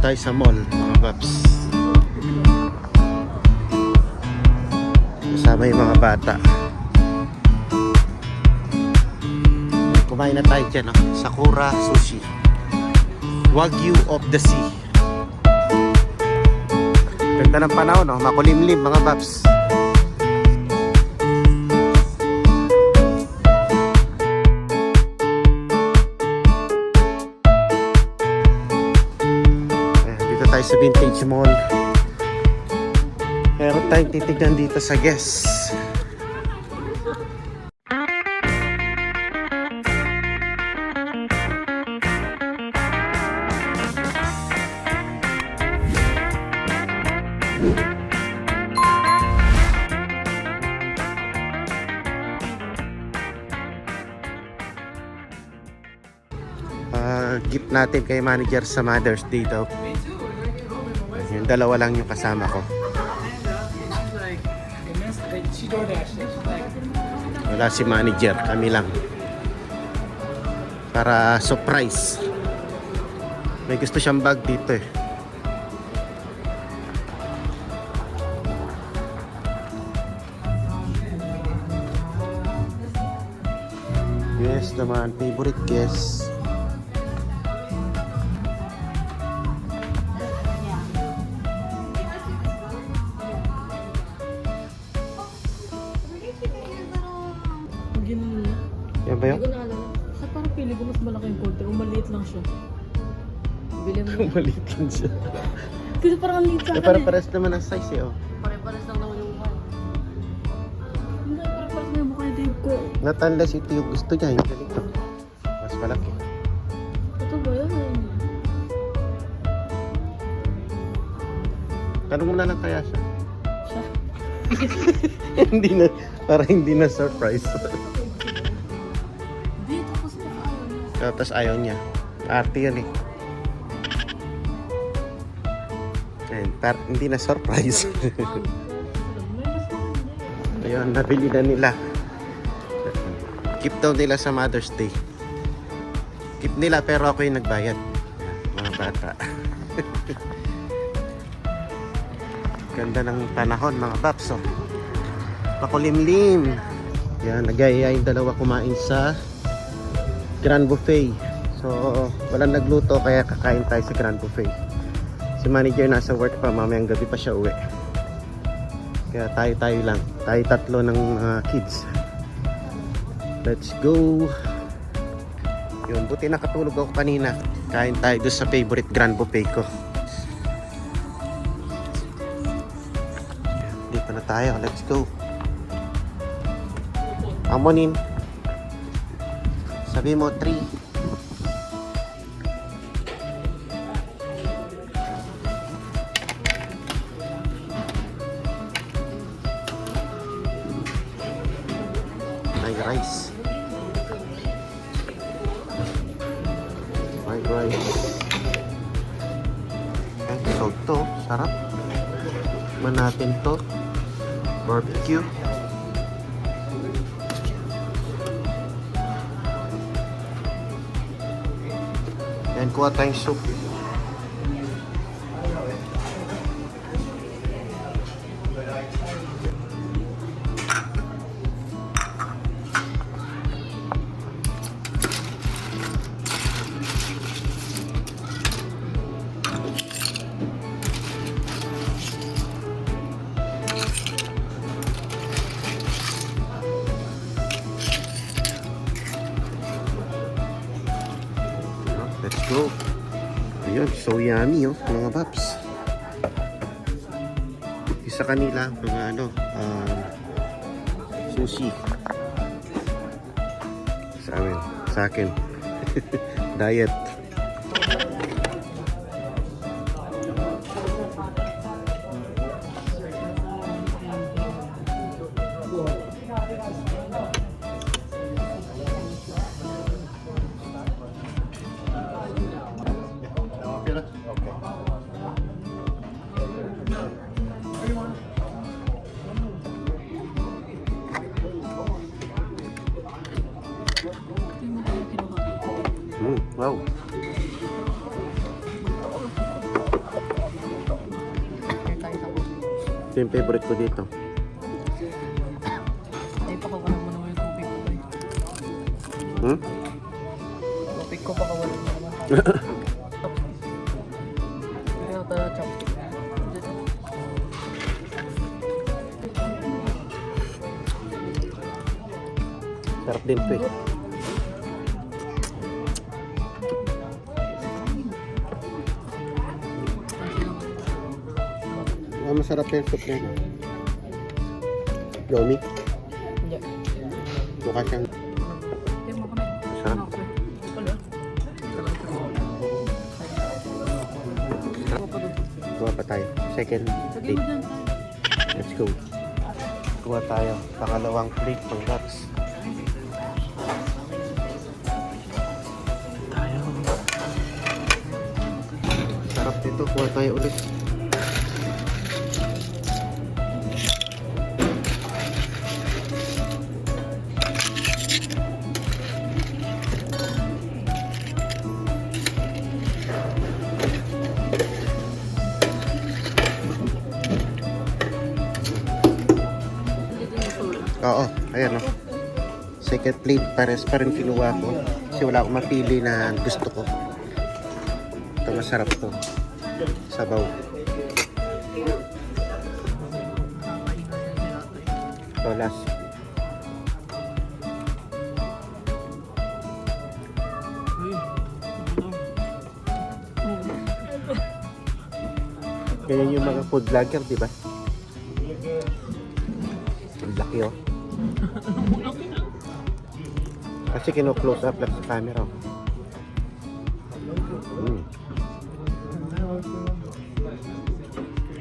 tayo sa mall, mga paps. Kasama yung mga bata. Kumain na tayo dyan, no? Sakura Sushi, Wagyu of the Sea. Ganda ng panahon, no? Makulimlim, mga paps. Sa Vintage Mall. Meron tayong titignan dito sa Guess. Gift natin kay manager sa Mother's Day daw. Yung dalawa lang yung kasama ko. Wala si manager, kami lang. Para surprise. May gusto siyang bag dito eh. Yes naman, favorite guest. Yan ba yun? Hindi ko na alam. Kasi parang pili ko mas malaki yung konti. O maliit lang siya. Bili mo. Maliit lang siya. Kasi parang ang liit sa akin eh. Pare-pares naman ang size eh. Oh. Pare-pares lang naman yung mukha. Hindi, pare-pares na yung mukha yung Dave ko. Not unless ito yung gusto niya. Yung ganito. Mas malaki. Ito ba yan? Tanong mo na lang kaya siya. Siya? Hindi na, para hindi na surprise. Tapos ayaw niya. Arte yun eh. Hindi na surprise. Ayun, nabili na nila. Keep daw nila sa Mother's Day. Keep nila pero ako yung nagbayad. Mga bata. Ganda ng panahon, mga paps. Oh. Makulimlim. Yan, nagaya yung dalawa kumain sa Grand Buffet. So, walang nagluto kaya kakain tayo sa Grand Buffet. Si manager nasa work pa, mamayang gabi pa siya uwi. Kaya tayo lang. Tayo tatlo ng kids. Let's go. Yun, buti nakatulog ako kanina. Kain tayo doon sa favorite Grand Buffet ko. Dito na tayo. Let's go. Amonin. Sabi mo 3. May rice. May rice. So to, sarap. Man natin to. Barbecue. And kuha tayong soup. Let's go. Ayun, so yummy oh, mga paps. Isa kanila, mga sushi. Sa akin. Diet. Wow. Ito yung favorite ko dito. Ay, pakawalan mo naman yung topic ko. Hmm? Topic ko, pakawalan mo naman. Kaya tayo chopstick. Sarap din to eh. Masarap yung soup na yun. Lomi. Hindi. Mukha siyang Kaya mo kami. sarap. Wala. Kuha pa tayo. Second Sagay plate. mo dyan. Let's go. Kuha tayo. Pangalawang plate ng box. Tayo. Sarap dito. Kuha tayo ulit. Oo, ayan o. Second plate, pares pa rin kinuha ko. Kasi wala akong mapili na gusto ko. Ito masarap to. Sabaw. Ito last. Ganyan yung mga food vlogger, di ba? Ang laki oh. Kasi kino-close up lang sa camera.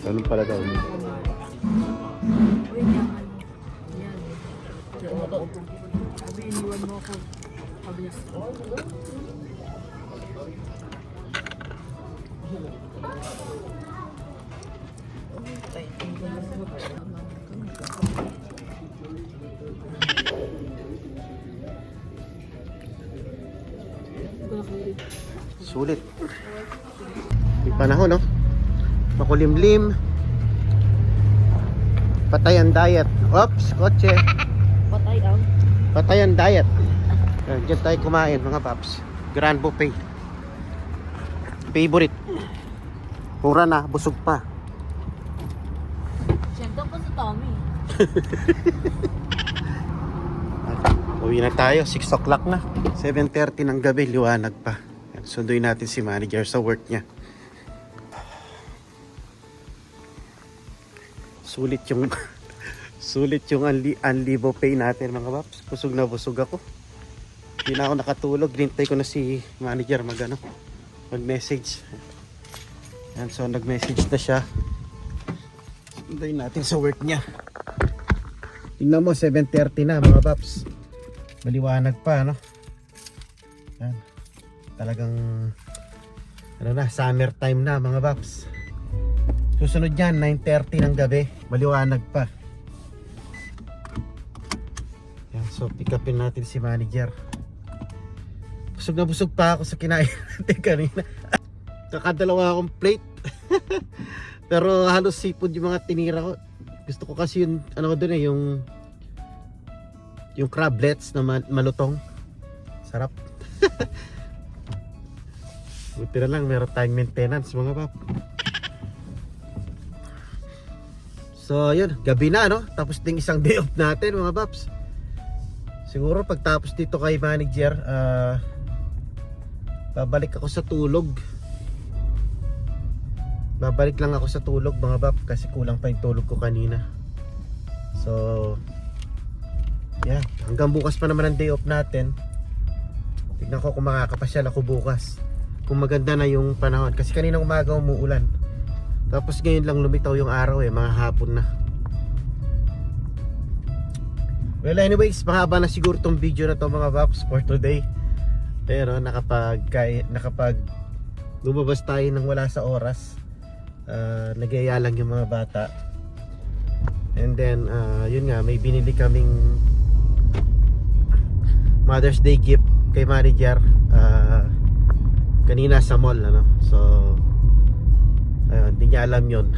Ganun pala daw. Uy, yan. Yan. Sabi, iniwan mo ako. Sabi niya. Sulit. Yung panahon, no? Makulimlim. Patay ang diet. Oops, kotse. Patay ang. Patay ang diet. Diyan tayo kumain, mga paps. Grand buffet. Favorite. Mura na, busog pa. Siyempre pa sa Tommy. Uwi na tayo, 6 o'clock na. 7:30 ng gabi, liwanag pa. Sunduin natin si manager sa work niya. Sulit yung sulit yung unlibo pay natin, mga paps. Busog na busog ako. Hindi na ako nakatulog. Hinintay ko na si manager mag-message. Yan, so nag-message na siya. Sunduin natin sa work niya. Tingnan mo, 7:30 na, mga paps. Maliwanag pa, no? Yan. Talagang summer time na, mga paps. Susunod yan, 9:30 ng gabi. Maliwanag pa. Yan, so pick upin natin si manager. Busog na busog pa ako sa kinain natin kanina. Kakadalawa akong plate. Pero halos seafood yung mga tinira ko. Gusto ko kasi yung doon yung crablets na malutong. Sarap. Buti na lang meron tayong maintenance, mga pap. So yun, gabi na, no? Tapos ding isang day off natin, mga paps. Siguro pagtapos dito kay manager, babalik ako sa tulog. Babalik lang ako sa tulog, mga pap, kasi kulang pa yung tulog ko kanina. So yeah, hanggang bukas pa naman ang day off natin. Tignan ko kung makakapasyal ako bukas, kung maganda na yung panahon. Kasi kanina umaga umuulan. Tapos ngayon lang lumitaw yung araw mga hapon na. Well, anyways, mahaba na siguro tong video na to, mga paps, for today. Pero nakapag lumabas tayo nang wala sa oras. Nagyaya lang yung mga bata. And then yun nga, may binili kaming Mother's Day gift kay manager kanina sa mall, ano. So ayun, hindi niya alam yun.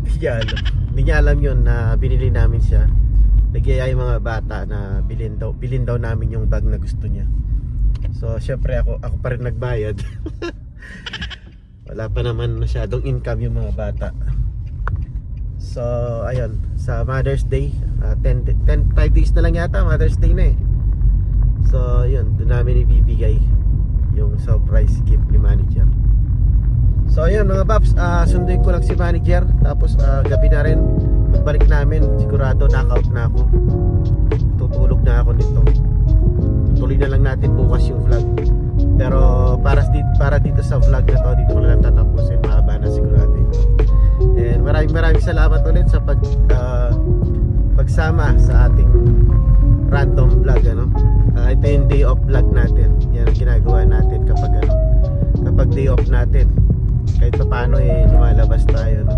Hindi niya alam yun na binili namin siya. Nagyaya yung mga bata na bilhin daw namin yung bag na gusto niya. So syempre ako pa rin nagbayad. Wala pa naman masyadong income yung mga bata. So ayun, sa Mother's Day, 5 days na lang yata Mother's Day na eh. So yun, doon namin ibibigay yung surprise gift ni manager. So ayun mga paps, sunduin ko lang si manager. Tapos gabi na rin, pagbalik namin sigurado knockout na ako. Tutulog na ako nito. Tuloy na lang natin bukas yung vlog. Pero para dito sa vlog na to, dito ko na lang tatapusin. Mahaba na sigurado ito. And maraming salamat ulit sa pagsama sa ating random vlog, ano. Ito yung day off vlog natin. Yan ang ginagawa natin kapag day off natin. Kahit pa paano lumalabas tayo, no?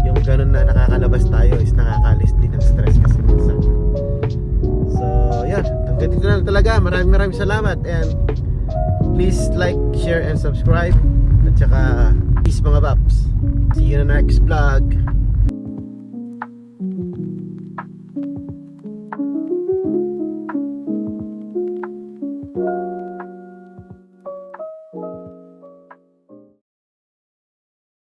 Yung ganun na nakakalabas tayo is nakakalis din ng stress kasi minsan. So yan, hanggang dito na lang talaga. Maraming salamat. And please like, share, and subscribe. At saka peace mga paps. See you in the next vlog.